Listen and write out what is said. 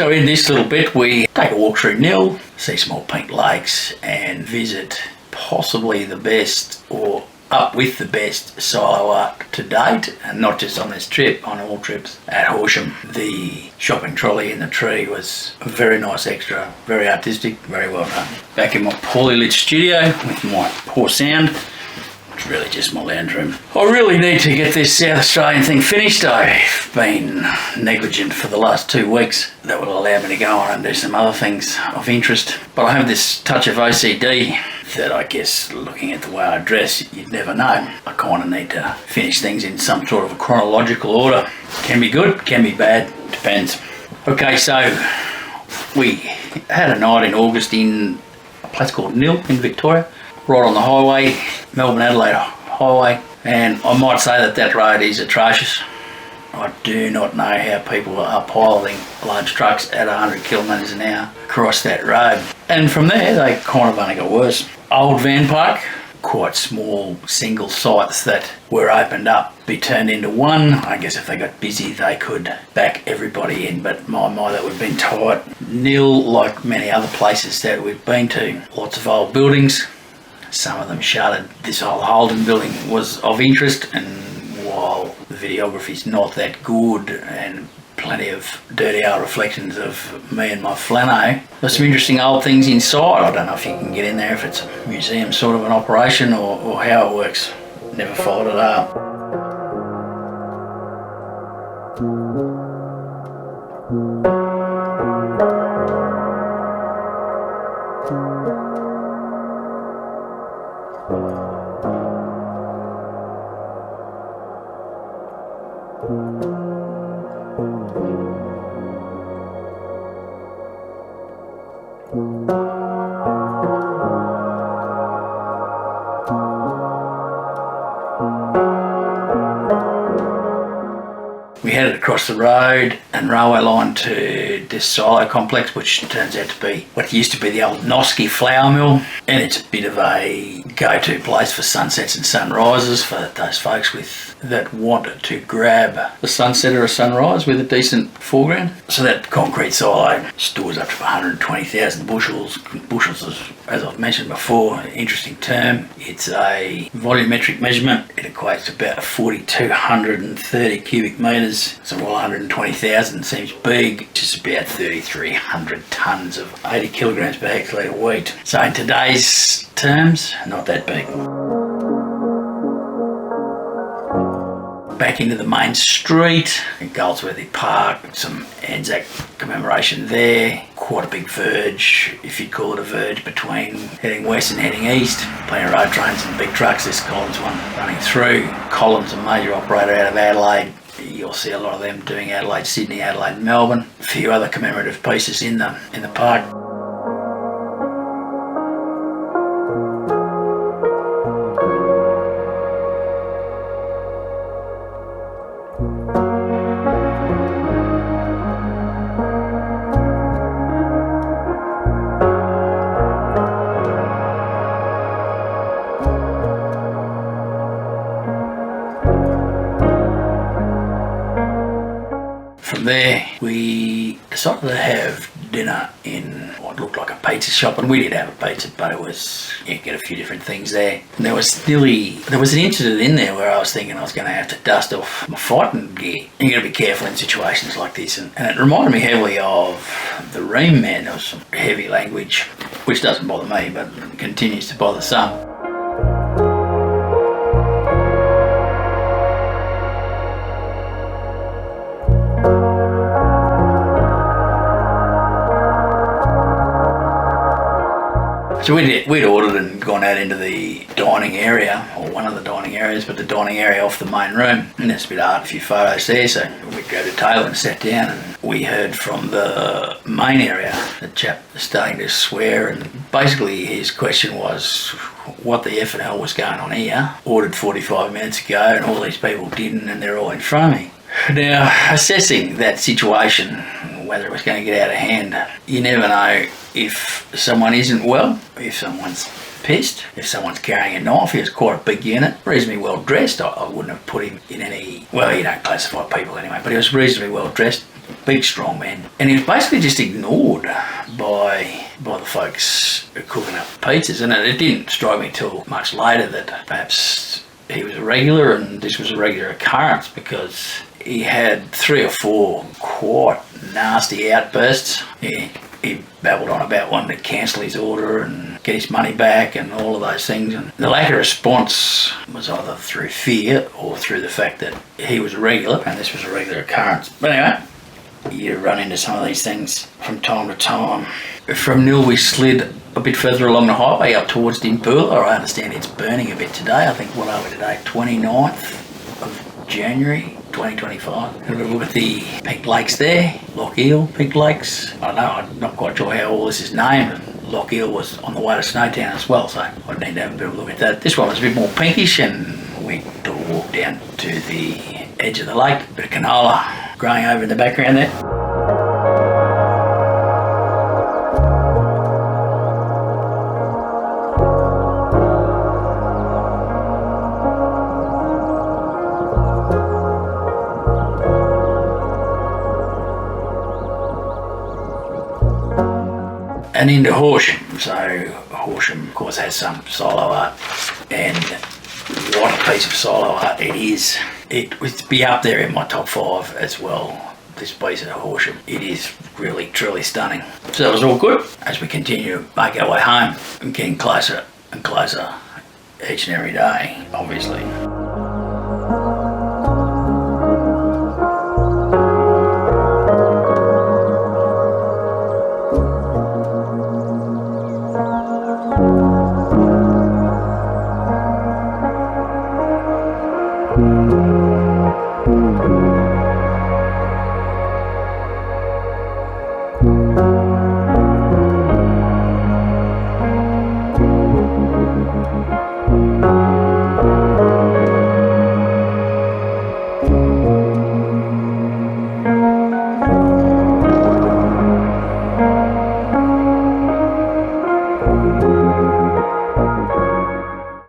So in this little bit, we take a walk through Nil, see small pink lakes, and visit possibly the best, or up with the best, silo art to date, and not just on this trip, on all trips at Horsham. The shopping trolley in the tree was a very nice extra, very artistic, very well done. Back in my poorly lit studio with my poor sound. It's really just my lounge room. I really need to get this South Australian thing finished. I've been negligent for the last 2 weeks. That will allow me to go on and do some other things of interest. But I have this touch of OCD that I guess, looking at the way I dress, you'd never know. I kind of need to finish things in some sort of a chronological order. Can be good, can be bad, depends. Okay, so we had a night in August in a place called Nil in Victoria, right on the highway, Melbourne-Adelaide highway, and I might say that road is atrocious. I do not know how people are piloting large trucks at 100 kilometres an hour across that road. And from there, they kind of only got worse. Old van park, quite small single sites that were opened up, be turned into one. I guess if they got busy, they could back everybody in, but my that would have been tight. Nil, like many other places that we've been to, lots of old buildings. Some of them shuttered. This whole Holden building was of interest, and while the videography's not that good and plenty of dirty old reflections of me and my flano, there's some interesting old things inside. I don't know if you can get in there, if it's a museum sort of an operation or how it works. Never followed it up. We headed across the road and railway line to this silo complex, which turns out to be what used to be the old Noski flour mill, and it's a bit of a go-to place for sunsets and sunrises for those folks that want to grab a sunset or a sunrise with a decent foreground. So that concrete silo stores up to 120,000 bushels. Bushels is, as I've mentioned before, an interesting term. It's a volumetric measurement. It equates to about 4,230 cubic metres. So 120,000 seems big, just about 3,300 tonnes of 80 kilograms per hectolitre wheat. So in today's terms, not that big. Back into the main street, in Goldsworthy Park, some Anzac commemoration there. Quite a big verge, if you'd call it a verge, between heading west and heading east. Plenty of road trains and big trucks, this Collins one running through. Collins, a major operator out of Adelaide. You'll see a lot of them doing Adelaide, Sydney, Adelaide, Melbourne. A few other commemorative pieces in the park. From there, we decided to have dinner in what looked like a pizza shop, and we did have a pizza, but it was, you get a few different things there. And there was an incident in there where I was thinking I was going to have to dust off my fighting gear. You got to be careful in situations like this, and it reminded me heavily of the Ream Man. There was some heavy language, which doesn't bother me, but continues to bother some. So we'd ordered and gone out into the dining area, or one of the dining areas, but the dining area off the main room. And there's a bit of art, a few photos there, so we go to the table and sat down, and we heard from the main area, the chap starting to swear, and basically his question was, what the F and hell was going on here? Ordered 45 minutes ago, and all these people didn't, and they're all in front of me. Now, assessing that situation, whether it was going to get out of hand, you never know if someone isn't well, if someone's pissed, if someone's carrying a knife. He was quite a big unit, reasonably well dressed. I wouldn't have put him in any, well, you don't classify people anyway, but he was reasonably well dressed. big strong man, and he was basically just ignored by the folks cooking up pizzas. And it didn't strike me till much later that perhaps he was a regular, and this was a regular occurrence, because he had 3 or 4 quite nasty outbursts. He babbled on about wanting to cancel his order and get his money back and all of those things. And the lack of response was either through fear or through the fact that he was a regular and this was a regular occurrence. But anyway, you run into some of these things from time to time. From Nil, we slid a bit further along the highway up towards Dimboola. I understand it's burning a bit today. I think, what are we today? 29th of January 2025. Have a look at the Pink Lakes there. Loch Eel, Pink Lakes. I don't know, I'm not quite sure how all this is named. Loch Eel was on the way to Snowtown as well, so I'd need to have a bit of a look at that. This one was a bit more pinkish, and we took a walk down to the edge of the lake. A bit of canola growing over in the background there. And into Horsham. So Horsham, of course, has some solo art, and what a piece of solo art it is. It would be up there in my top 5 as well, this piece of Horsham. It is really, truly stunning. So that was all good as we continue to make our way home and getting closer and closer each and every day, obviously.